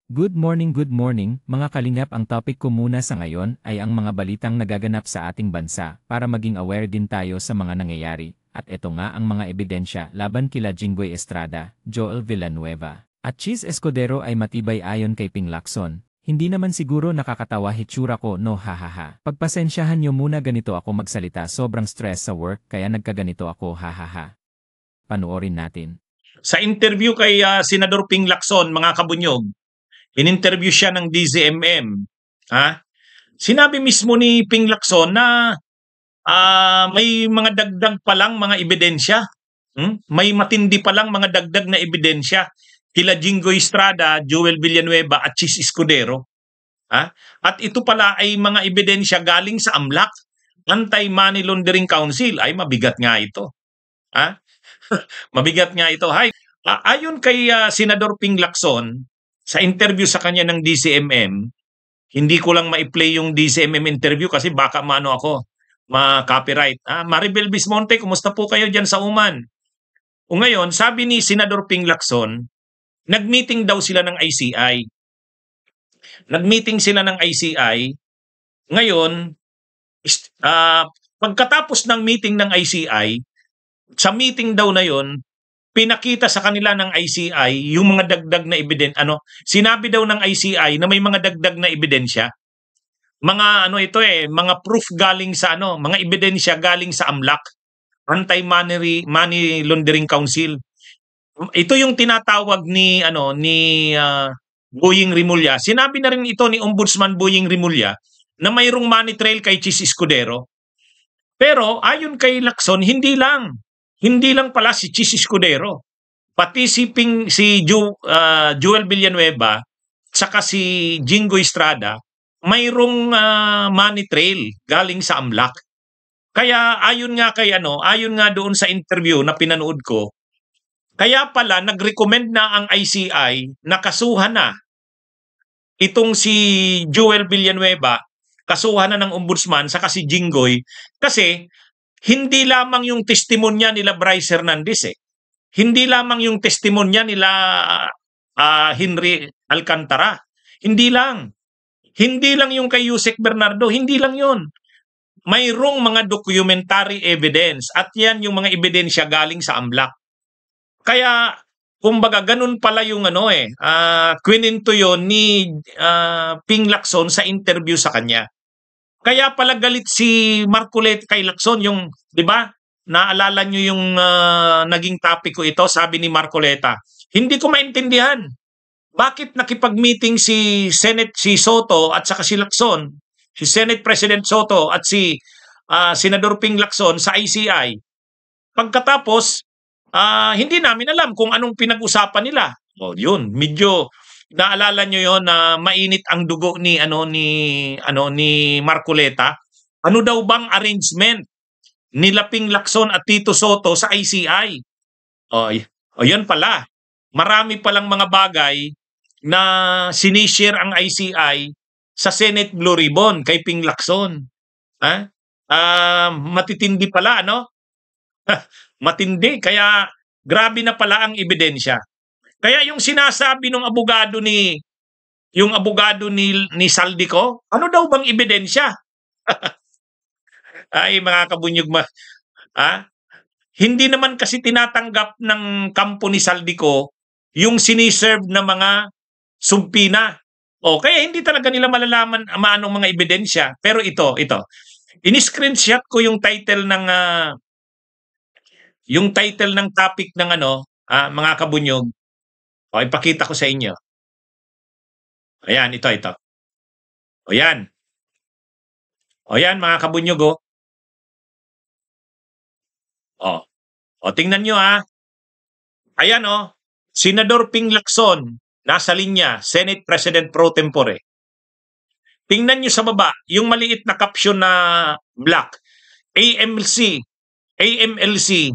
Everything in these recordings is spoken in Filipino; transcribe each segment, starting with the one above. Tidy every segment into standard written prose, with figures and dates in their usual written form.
Good morning mga kalingap. Ang topic ko muna sa ngayon ay ang mga balitang nagaganap sa ating bansa para maging aware din tayo sa mga nangyayari. At ito nga ang mga ebidensya laban kila Jinggoy Estrada, Joel Villanueva, at Cheese Escudero ay matibay ayon kay Ping Lacson. Hindi naman siguro nakakatawa hitsura ko, no, hahaha. Pagpasensyahan nyo muna, ganito ako magsalita, sobrang stress sa work kaya nagkaganito ako, hahaha. Panuorin natin. Sa interview kay Senador Ping Lacson, mga kabunyog, in-interview siya ng DZMM. Sinabi mismo ni Ping Lacson na may mga dagdag pa lang mga ebidensya. May matindi pa lang mga dagdag na ebidensya kila Jinggoy Estrada, Joel Villanueva at Cheese Escudero. At ito pala ay mga ebidensya galing sa AMLAC, Anti-Money Laundering Council. Ay, mabigat nga ito. Mabigat nga ito. Ayon kay Senador Ping Lacson, sa interview sa kanya ng DCMM, hindi ko lang ma-play yung DCMM interview kasi baka maano ako, ma-copyright. Maribel Bismonte, kumusta po kayo dyan sa Uman? O ngayon, sabi ni Senador Ping Lacson, nag-meeting daw sila ng ICI. Nag-meeting sila ng ICI. Ngayon, pagkatapos ng meeting ng ICI, sa meeting daw na yon, pinakita sa kanila ng ICI yung mga dagdag na ebidensya. Sinabi daw ng ICI na may mga dagdag na ebidensya. Mga mga proof galing sa mga ebidensya galing sa AMLAC, Anti-Money Laundering Council. Ito yung tinatawag ni Boying Rimulya. Sinabi na rin ito ni Ombudsman Boying Rimulya na mayroong money trail kay Cheese Escudero. Pero ayon kay Lacson, hindi lang pala si Cheese Escudero, pati si Joel Villanueva saka si Jinggoy Estrada mayroong money trail galing sa AMLAC. Kaya ayon nga doon sa interview na pinanood ko, kaya pala nag-recommend na ang ICI na kasuhan na itong si Joel Villanueva, kasuhan na ng ombudsman saka si Jinggoy, kasi hindi lamang yung testimonya nila Bryce Hernandez Hindi lamang yung testimonya nila Henry Alcantara. Hindi lang yung kay Yusek Bernardo, hindi lang yun. Mayroong mga documentary evidence at yan yung mga ebidensya galing sa AMLAC. Kaya kumbaga ganun pala yung kwininto yun ni Ping Lacson sa interview sa kanya. Kaya pala galit si Marcoleta kay Lacson, yung, di ba? Naalala nyo yung naging topic ko ito, sabi ni Marcoleta, hindi ko maintindihan. Bakit nakipag-meeting si Soto at saka si Lacson, si Senate President Soto at si Senador Ping Lacson sa ICI? Pagkatapos, hindi namin alam kung anong pinag-usapan nila. Yun, medyo naalala nyo yon na mainit ang dugo ni Marcoleta. Ano daw bang arrangement nila Ping Lacson at Tito Soto sa ICI? Yan pala. Marami palang mga bagay na sinishare ang ICI sa Senate Blue Ribbon kay Ping Lacson. Matitindi pala, Matindi. Kaya grabe na pala ang ebidensya. Kaya yung sinasabi ng abogado ni Saldico, ano daw bang ebidensya? Ay, mga kabunyog, hindi naman kasi tinatanggap ng kampo ni Saldico yung siniserve na mga sumpina. Kaya hindi talaga nila malalaman anong mga ebidensya. Pero ito. Ini-screenshot ko yung title ng topic ng mga kabunyog. Ipakita ko sa inyo. Ayan, ito. Ayan. Ayan, mga kabunyog, tingnan nyo, Ayan, Senador Ping Lacson, nasa linya, Senate President Pro Tempore. Tingnan nyo sa baba, yung maliit na caption na black. AMLC,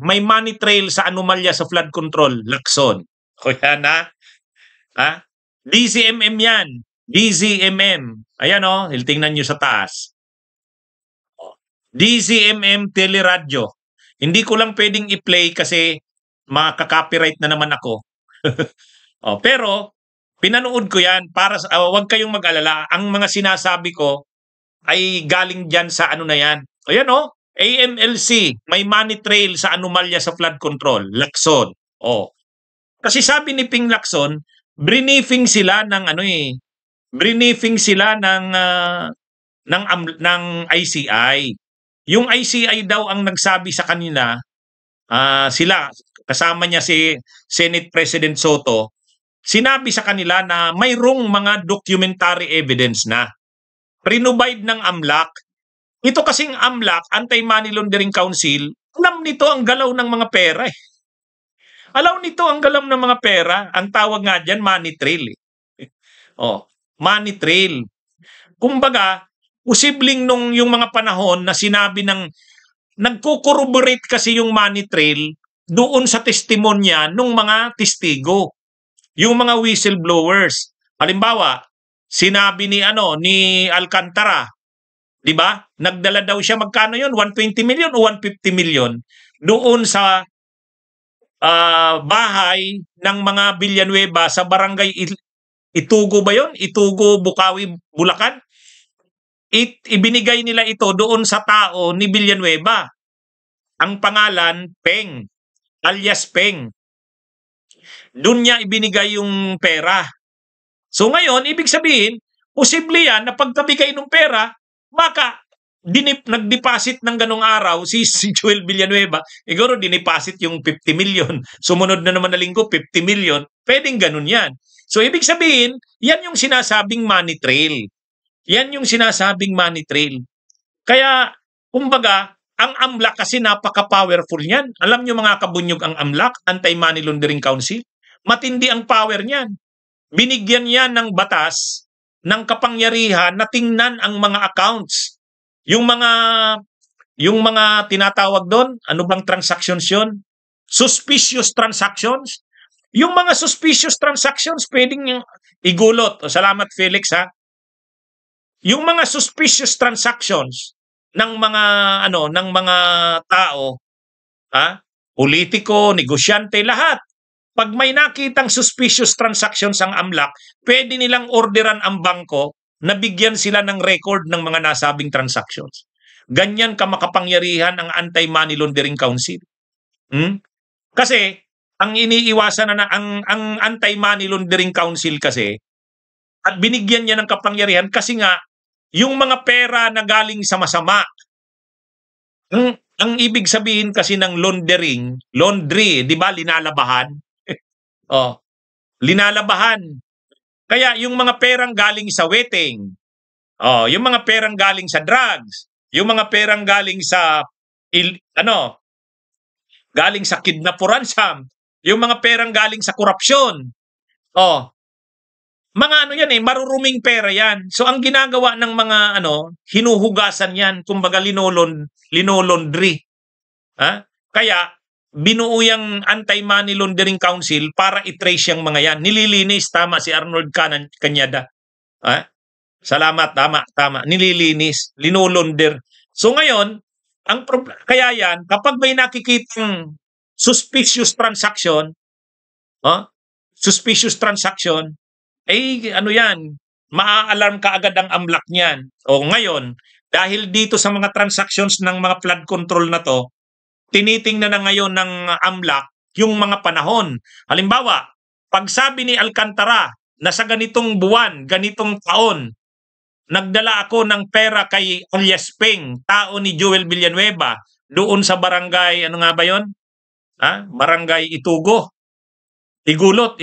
may money trail sa anomalya sa flood control, Lacson. Yan, DZMM yan. DZMM. Ayan, tingnan nyo sa taas. DZMM Teleradyo. Hindi ko lang pwedeng i-play kasi makaka-copyright na naman ako. Pero Pinanood ko yan para wag kayong mag-alala. Ang mga sinasabi ko ay galing diyan sa ano na yan. Ayan oh, AMLC, may money trail sa anomalya sa flood control. Lacson. Oh. Kasi sabi ni Ping Lacson, briefing sila ng ano eh, briefing sila ng ICI. Yung ICI daw ang nagsabi sa kanila, sila kasama niya si Senate President Soto, sinabi sa kanila na mayroong mga documentary evidence na prinobide ng AMLAC. Ito kasing AMLAC, Anti-Money Laundering Council, alam nito ang galaw ng mga pera eh. Alam nito ang galaw ng mga pera. Ang tawag nga dyan, money trail. Oh, money trail. Kumbaga, posibleng nung yung mga panahon na sinabi ng nagko-corroborate kasi yung money trail doon sa testimonya ng mga testigo, yung mga whistleblowers. Halimbawa, sinabi ni Alcantara, 'di ba? Nagdala daw siya magkano 'yon? 120 million o 150 million doon sa bahay ng mga Villanueva sa barangay Itugo ba 'yon? Itugo, Bukawi, Bulacan. Ibinigay nila ito doon sa tao ni Villanueva. Ang pangalan Peng, alias Peng. Doon niya ibinigay yung pera. So ngayon, ibig sabihin, posible yan na pagkabigay ng pera, baka nag-deposit ng ganong araw si Joel Villanueva, siguro dineposit yung 50 million. Sumunod na naman na linggo, 50 million. Pwedeng ganun yan. So ibig sabihin, yan yung sinasabing money trail. Yan yung sinasabing money trail. Kaya, kumbaga, ang AMLAC kasi napaka-powerful niyan. Alam nyo mga kabunyog ang AMLAC, Anti-Money Laundering Council? Matindi ang power niyan. Binigyan niya ng batas, ng kapangyarihan na tingnan ang mga accounts. Yung mga tinatawag doon, ano bang transactions yun? Suspicious transactions. Yung mga suspicious transactions, pwedeng igulot. O, salamat Felix ha. Yung mga suspicious transactions ng mga tao, politiko, negosyante, lahat. Pag may nakitang suspicious transactions ang AMLAC, pwede nilang orderan ang bangko na bigyan sila ng record ng mga nasabing transactions. Ganyan ka makapangyarihan ang Anti-Money Laundering Council. Kasi ang iniiwasan na ang Anti-Money Laundering Council kasi, at binigyan niya ng kapangyarihan kasi nga yung mga pera na galing sa masama. Ang ibig sabihin kasi ng laundry, 'di ba, linalabahan? Linalabahan. Kaya yung mga perang galing sa wetting, yung mga perang galing sa drugs, yung mga perang galing sa galing sa kidnap or ransom, yung mga perang galing sa korupsyon. Mga maruruming pera yan. So ang ginagawa ng mga hinuhugasan yan, kumbaga linolaundry. Kaya binuo yung Anti-Money Laundering Council para i-trace yung mga yan. Nililinis, tama si Arnold Cañada. Salamat, tama. Nililinis, linolounder. So ngayon, kaya yan, kapag may nakikitang suspicious transaction, maa-alarm ka agad ang AMLAC niyan. O ngayon, dahil dito sa mga transactions ng mga flood control na to, tinitingnan na ngayon ng AMLAC yung mga panahon. Halimbawa, pag sabi ni Alcantara na sa ganitong buwan, ganitong taon, nagdala ako ng pera kay alias Peng, tao ni Joel Villanueva, doon sa barangay, Barangay Itugo. Igulot.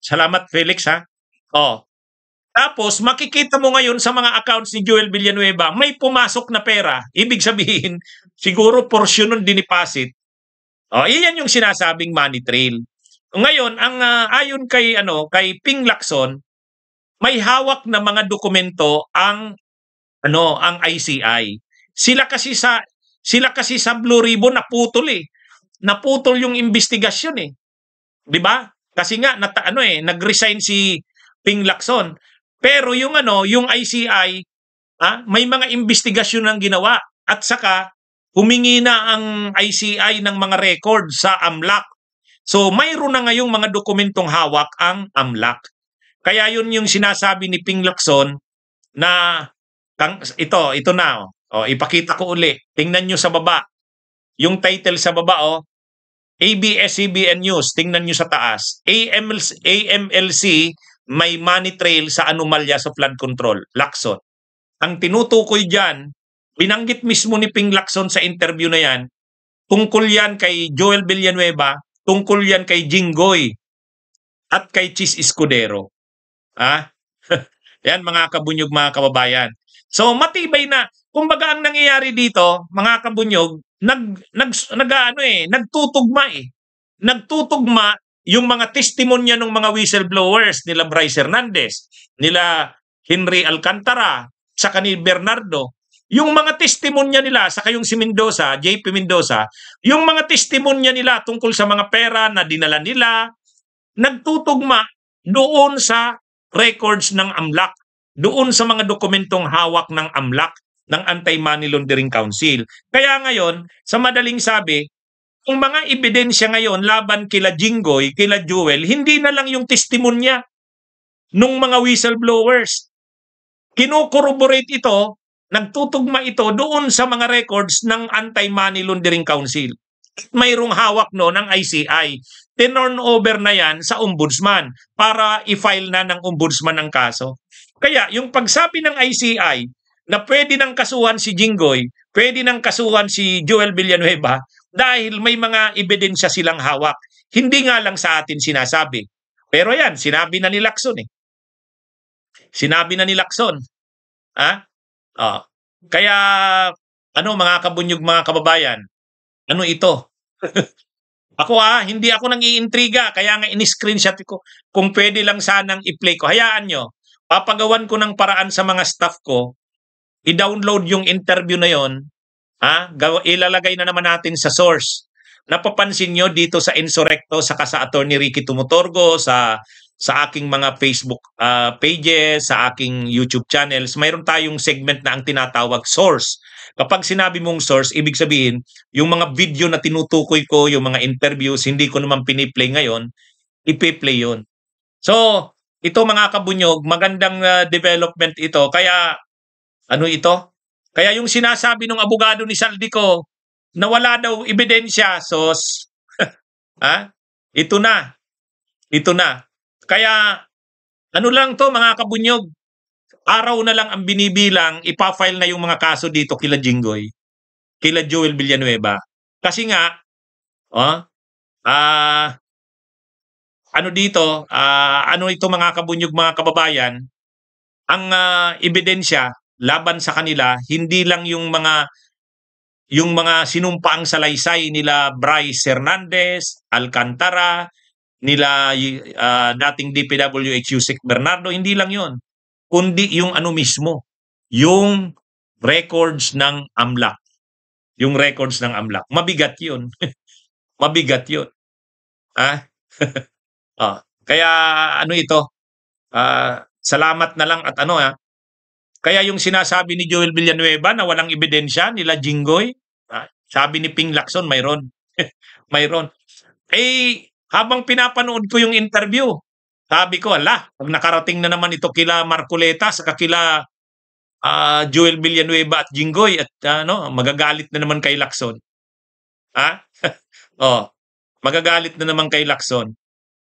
Salamat Felix ha. Tapos makikita mo ngayon sa mga accounts ni Joel Villanueva, may pumasok na pera. Ibig sabihin, siguro portion nun diniposit. Iyan yung sinasabing money trail. Ngayon, ang ayon kay Ping Lacson, may hawak na mga dokumento ang ICI. Sila kasi sa Blue Ribbon naputol eh. Naputol yung investigasyon eh. 'Di ba? Kasi nga nag-resign si Ping Lacson. Pero yung ICI, may mga investigasyon ang ginawa at saka humingi na ang ICI ng mga record sa AMLAC. So mayroon na ngayong mga dokumentong hawak ang AMLAC. Kaya yun yung sinasabi ni Ping Lacson na ito na. Ipakita ko uli. Tingnan nyo sa baba. Yung title sa baba, ABS-CBN News, tingnan nyo sa taas. AMLC may money trail sa anomalya sa flood control. Lacson. Ang tinutukoy dyan, binanggit mismo ni Ping Lacson sa interview na yan, tungkol yan kay Joel Villanueva, tungkol yan kay Jinggoy, at kay Chis Escudero. Yan mga kabunyog, mga kababayan. So matibay na, kumbaga ang nangyayari dito, mga kabunyog, nagtutugma eh. Nagtutugma yung mga testimonya ng mga whistleblowers nila Bryce Hernandez, nila Henry Alcantara, sa ni Bernardo. Yung mga testimonya nila, saka yung si Mendoza, JP Mendoza, yung mga testimonya nila tungkol sa mga pera na dinala nila, nagtutugma doon sa records ng AMLAC, doon sa mga dokumentong hawak ng AMLAC, ng Anti-Money Laundering Council. Kaya ngayon, sa madaling sabi, ang mga ebidensya ngayon laban kila Jinggoy, kila Joel, hindi na lang yung testimonya ng mga whistleblowers. Kino-corroborate ito, nagtutugma ito doon sa mga records ng Anti-Money Laundering Council. At mayroong hawak no ng ICI. Tinurn over na yan sa ombudsman para i-file na ng ombudsman ang kaso. Kaya yung pagsabi ng ICI na pwede nang kasuhan si Jinggoy, pwede nang kasuhan si Joel Villanueva dahil may mga ebidensya silang hawak. Hindi nga lang sa atin sinasabi. Pero yan, sinabi na ni Lacson eh. Sinabi na ni Lacson. Kaya, mga kabunyog, mga kababayan, ano ito? Ako hindi ako nang-iintriga, kaya nga in-screenshot ko. Kung pwede lang sanang i-play ko. Hayaan nyo, papagawan ko ng paraan sa mga staff ko, i-download yung interview na yon, ilalagay na naman natin sa source. Napapansin nyo dito sa Insurrecto, saka sa Attorney Ricky Tumutorgo, sa aking mga Facebook pages, sa aking YouTube channels, mayroon tayong segment na ang tinatawag source. Kapag sinabi mong source, ibig sabihin, yung mga video na tinutukoy ko, yung mga interviews, hindi ko naman piniplay ngayon, ipi-play yun. So, ito mga kabunyog, magandang development ito. Kaya, ito? Kaya yung sinasabi ng abogado ni Saldico, na wala daw ebidensya, sos, ito na. Ito na. Kaya, lang to mga kabunyog, araw na lang ang binibilang, ipafile na yung mga kaso dito kila Jinggoy, kila Joel Villanueva. Kasi nga, ito mga kabunyog, mga kababayan, ang ebidensya laban sa kanila, hindi lang yung mga sinumpaang salaysay nila Bryce Hernandez, Alcantara, nila dating DPWH Yusek Bernardo, hindi lang yon, kundi yung mismo, yung records ng AMLAC. Yung records ng AMLAC. Mabigat yun. Mabigat yun. Kaya ito, salamat na lang at kaya yung sinasabi ni Joel Villanueva na walang ebidensya nila Jinggoy, sabi ni Ping Lacson, mayroon. Mayroon. Habang pinapanood ko yung interview, sabi ko, pag nakarating na naman ito kila Marcoleta sa kila Joel Villanueva at Jinggoy at magagalit na naman kay Lacson. Magagalit na naman kay Lacson.